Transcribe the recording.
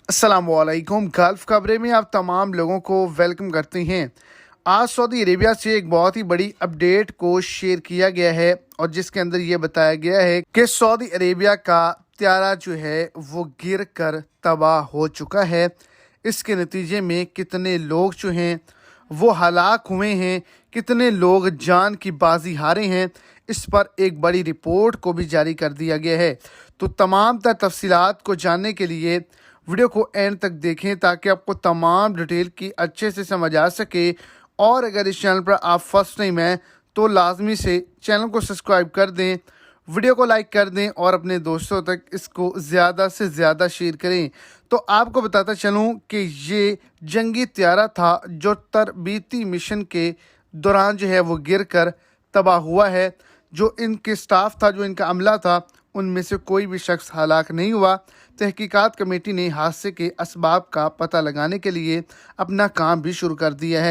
अस्सलामुअलैकुम। गल्फ खबरें में आप तमाम लोगों को वेलकम करते हैं। आज सऊदी अरेबिया से एक बहुत ही बड़ी अपडेट को शेयर किया गया है और जिसके अंदर ये बताया गया है कि सऊदी अरेबिया का त्यारा जो है वो गिर कर तबाह हो चुका है। इसके नतीजे में कितने लोग जो हैं वो हलाक हुए हैं, कितने लोग जान की बाजी हारे हैं, इस पर एक बड़ी रिपोर्ट को भी जारी कर दिया गया है। तो तमाम तफसीलात को जानने के लिए वीडियो को एंड तक देखें ताकि आपको तमाम डिटेल की अच्छे से समझ आ सके। और अगर इस चैनल पर आप फर्स्ट टाइम हैं तो लाजमी से चैनल को सब्सक्राइब कर दें, वीडियो को लाइक कर दें और अपने दोस्तों तक इसको ज़्यादा से ज़्यादा शेयर करें। तो आपको बताता चलूं कि ये जंगी त्यारा था जो तरबीती मिशन के दौरान जो है वो गिर कर तबाह हुआ है। जो इनके स्टाफ था, जो इनका अमला था, उनमें से कोई भी शख्स हलाक नहीं हुआ। तहकीकात कमेटी ने हादसे के असबाब का पता लगाने के लिए अपना काम भी शुरू कर दिया है।